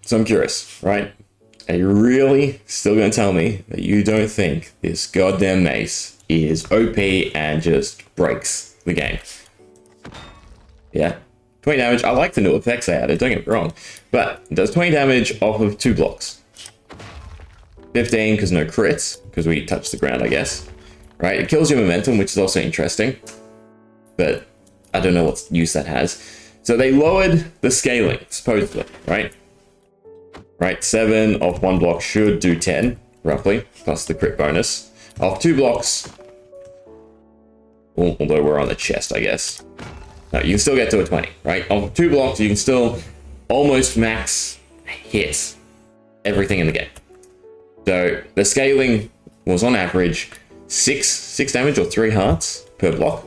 So I'm curious, right? Are you really still going to tell me that you don't think this goddamn mace is OP and just breaks the game? Yeah. 20 damage. I like the new effects they added, don't get me wrong. But it does 20 damage off of 2 blocks. 15 because no crits, because we touched the ground, I guess. Right? It kills your momentum, which is also interesting. But I don't know what use that has. So they lowered the scaling, supposedly, right? Right, 7 off 1 block should do 10, roughly, plus the crit bonus. Off 2 blocks, although we're on the chest, I guess. No, you can still get to a 20, right? Off 2 blocks, you can still almost max hit everything in the game. So the scaling was on average 6 damage or 3 hearts per block.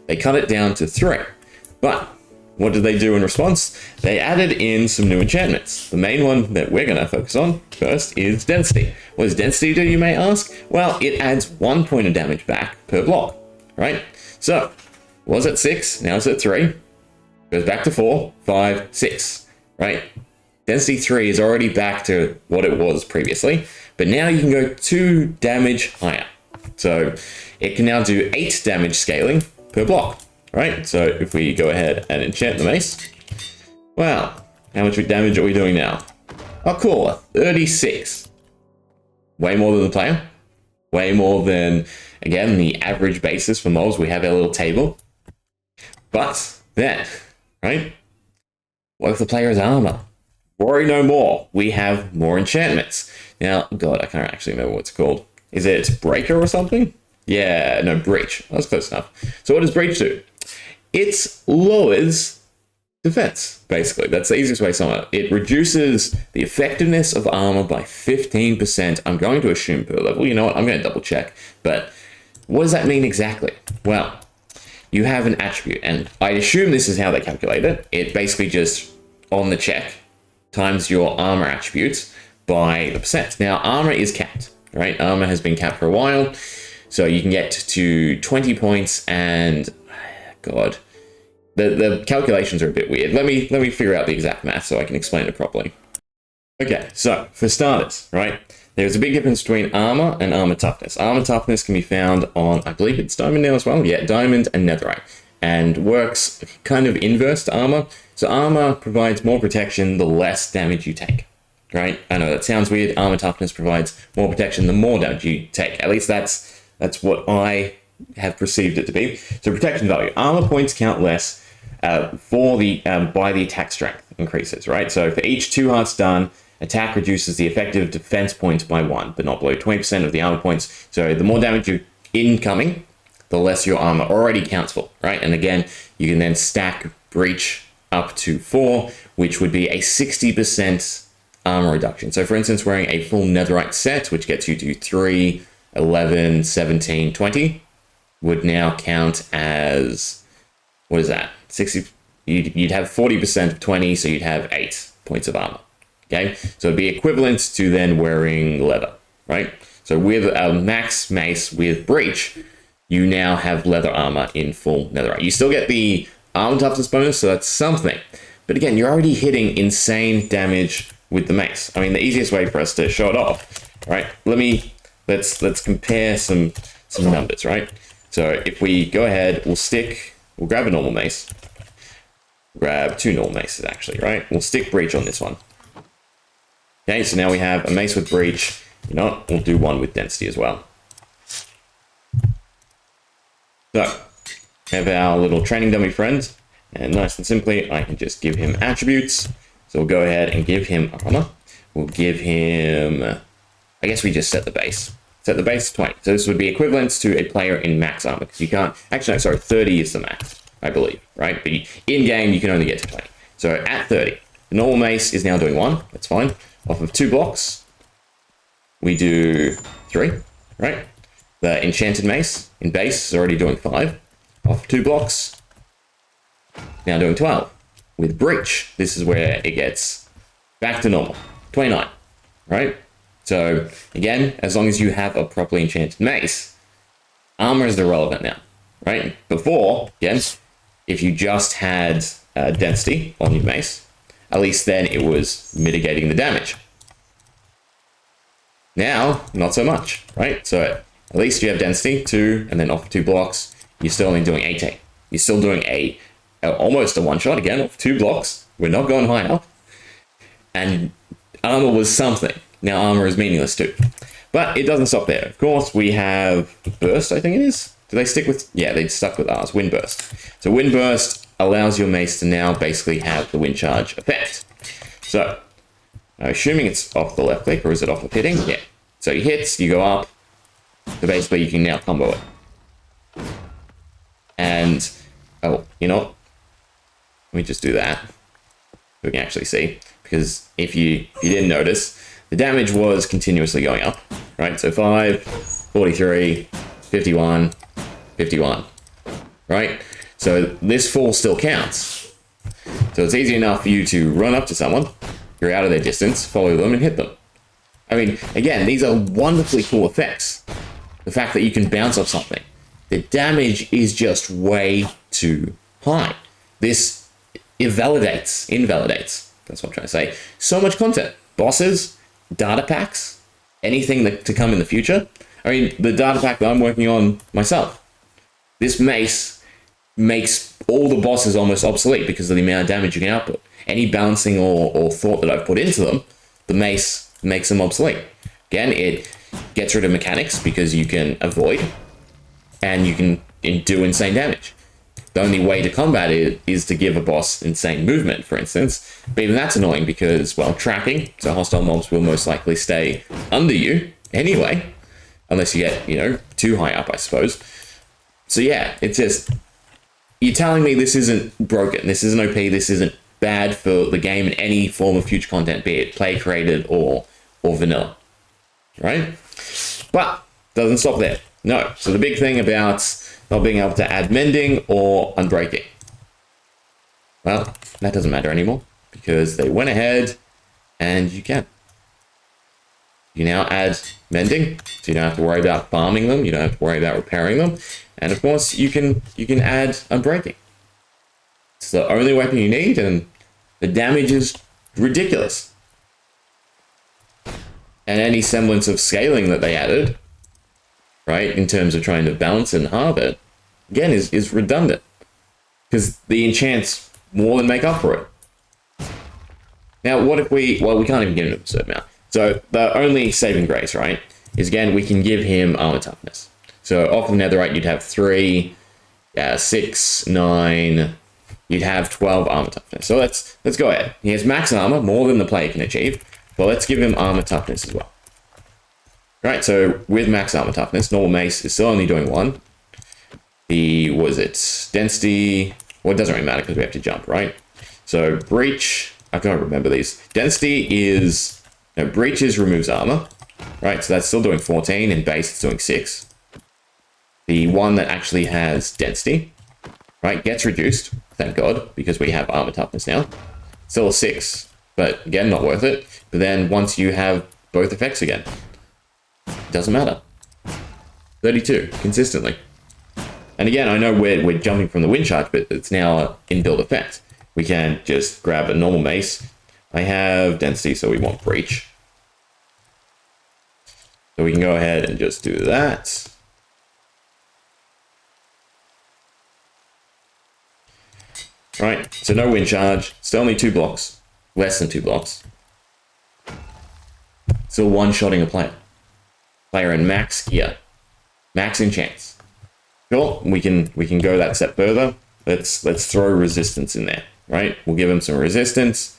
They cut it down to 3, but what did they do in response? They added in some new enchantments. The main one that we're going to focus on first is Density. What does Density do, you may ask? Well, it adds 1 point of damage back per block, right? So, was at 6, now it's at 3. Goes back to 4, 5, 6, right? Density 3 is already back to what it was previously, but now you can go 2 damage higher. So, it can now do 8 damage scaling per block. Right, so if we go ahead and enchant the mace, wow, how much damage are we doing now? Oh, cool, 36. Way more than the player. Way more than, again, the average basis for mobs. We have our little table. But then, right, what if the player has armor? Worry no more. We have more enchantments. Now, God, I can't actually remember what it's called. Is it Breaker or something? Yeah, no, Breach. That was close enough. So what does Breach do? It lowers defense, basically. That's the easiest way to sum it up. It reduces the effectiveness of armor by 15%. I'm going to assume per level. You know what? I'm going to double check. But what does that mean exactly? Well, you have an attribute, and I assume this is how they calculate it. It basically just, on the check, times your armor attributes by the percent. Now, armor is capped, right? Armor has been capped for a while. So you can get to 20 points and... God, the calculations are a bit weird. Let me figure out the exact math so I can explain it properly. Okay, so for starters, right, there's a big difference between armor and armor toughness. Armor toughness can be found on, I believe it's diamond now as well. Yeah, diamond and netherite, and works kind of inverse to armor. So armor provides more protection the less damage you take. Right? I know that sounds weird. Armor toughness provides more protection the more damage you take. At least that's what I have perceived it to be. So protection value. Armor points count less for the by the attack strength increases, right? So for each 2 hearts done, attack reduces the effective defense points by 1, but not below 20% of the armor points. So the more damage you incoming, the less your armor already counts for, right? And again, you can then stack Breach up to 4, which would be a 60% armor reduction. So for instance, wearing a full netherite set, which gets you to 3, 11, 17, 20, would now count as, what is that? 60, you'd have 40% of 20, so you'd have 8 points of armor. Okay, so it'd be equivalent to then wearing leather, right? So with a max mace with Breach, you now have leather armor in full netherite. You still get the armor toughness bonus, so that's something. But again, you're already hitting insane damage with the mace. I mean, the easiest way for us to show it off, right? Let's compare some numbers, right? So if we go ahead, we'll grab a normal mace. Grab 2 normal maces, actually, right? We'll stick Breach on this one. Okay, so now we have a mace with Breach. You know what? We'll do one with Density as well. So, have our little training dummy friend. And nice and simply, I can just give him attributes. So we'll go ahead and give him armor. We'll give him... I guess we just set the base. Set the base to 20. So this would be equivalent to a player in max armor, because you can't... Actually, no, sorry, 30 is the max, I believe, right? But in-game, you can only get to 20. So at 30, the normal mace is now doing 1. That's fine. Off of 2 blocks, we do 3, right? The enchanted mace in base is already doing 5. Off 2 blocks, now doing 12. With Breach, this is where it gets back to normal. 29, right? So, again, as long as you have a properly enchanted mace, armor is irrelevant now, right? Before, again, if you just had density on your mace, at least then it was mitigating the damage. Now, not so much, right? So at least you have density 2, and then off 2 blocks, you're still only doing 18. You're still doing almost a one-shot again off 2 blocks. We're not going high up. And armor was something. Now armor is meaningless too. But it doesn't stop there. Of course, we have burst, I think it is. Do they stick with? Yeah, they stuck with ours. Wind burst. So wind burst allows your mace to now basically have the wind charge effect. So I'm assuming it's off the left click, or is it off of hitting? Yeah. So he hits, you go up. So basically you can now combo it. And, oh, you know what? Let me just do that. We can actually see. Because if you didn't notice, the damage was continuously going up. Right? So 5, 43, 51, 51. Right? So this fall still counts. So it's easy enough for you to run up to someone, you're out of their distance, follow them and hit them. I mean, again, these are wonderfully cool effects. The fact that you can bounce off something. The damage is just way too high. This invalidates, that's what I'm trying to say, so much content. Bosses, data packs, anything to come in the future. I mean, the data pack that I'm working on myself. This mace makes all the bosses almost obsolete because of the amount of damage you can output. Any balancing or thought that I've put into them, the mace makes them obsolete. Again, it gets rid of mechanics because you can avoid and you can do insane damage. The only way to combat it is to give a boss insane movement, for instance. But even that's annoying because, well, tracking, so hostile mobs will most likely stay under you anyway, unless you get, you know, too high up, I suppose. So yeah, it's just, you're telling me this isn't broken, this isn't OP, this isn't bad for the game in any form of future content, be it play created or vanilla, right? But doesn't stop there. No. So the big thing about not being able to add mending or unbreaking, well, that doesn't matter anymore because they went ahead and you can. You now add mending, so you don't have to worry about farming them, you don't have to worry about repairing them, and of course you can add unbreaking. It's the only weapon you need, and the damage is ridiculous. And any semblance of scaling that they added, right, in terms of trying to balance and halve it, again, is redundant. Because the enchants more than make up for it. Now, what if we can't even give him a certain amount. So the only saving grace, right, is again, we can give him armor toughness. So off of netherite, you'd have 3, 6, 9, you'd have 12 armor toughness. So let's go ahead. He has max armor, more than the player can achieve, but let's give him armor toughness as well. Right, so with max armor toughness, normal mace is still only doing 1. Density, well, it doesn't really matter because we have to jump, right? So breach, I can't remember these. Density is, no, breaches removes armor, right? So that's still doing 14, and base it's doing 6. The one that actually has density, right, gets reduced, thank God, because we have armor toughness now. Still a 6, but again, not worth it. But then once you have both effects again, it doesn't matter. 32, consistently. And again, I know we're jumping from the wind charge, but it's now an inbuilt effect. We can just grab a normal mace. I have density, so we want breach. So we can go ahead and just do that. Right, so no wind charge, still only 2 blocks, less than 2 blocks. Still one-shotting a player. Player in max gear, max enchants. Cool, we can go that step further. Let's throw resistance in there, right? We'll give him some resistance,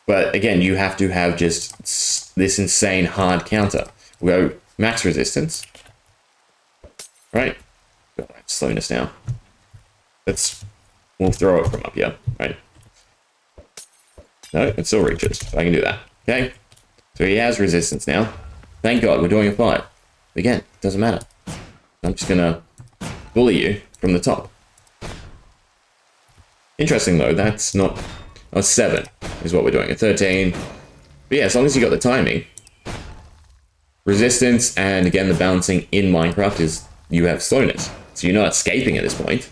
but again, you have to have just this insane hard counter. We'll go max resistance, right? Got that slowness now. We'll throw it from up here, right? No, it still reaches. I can do that. Okay, so he has resistance now. Thank God, we're doing a 5. Again, doesn't matter. I'm just gonna bully you from the top. Interesting though, that's not a 7 is what we're doing, a 13. But yeah, as long as you got the timing. Resistance and again the balancing in Minecraft is you have slowness. So you're not escaping at this point.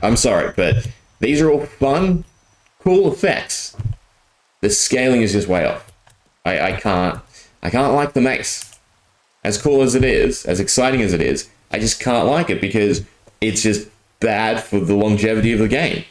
I'm sorry, but these are all fun, cool effects, the scaling is just way off. I can't like the Mace. As cool as it is, as exciting as it is, I just can't like it because it's just bad for the longevity of the game.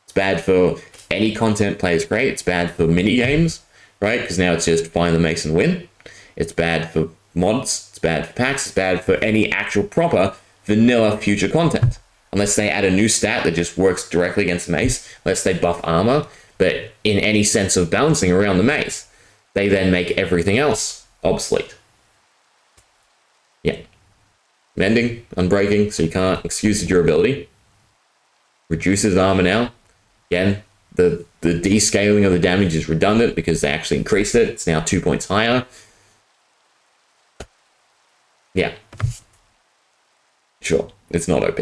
It's bad for any content players create. It's bad for mini games, right? Because now it's just find the Mace and win. It's bad for mods. It's bad for packs. It's bad for any actual proper vanilla future content. Unless they add a new stat that just works directly against the Mace, unless they buff armor, but in any sense of balancing around the Mace, they then make everything else obsolete. Yeah. Mending, Unbreaking, so you can't excuse the durability. Reduces armor now. Again, the descaling of the damage is redundant because they actually increased it. It's now 2 points higher. Yeah. Sure, it's not OP.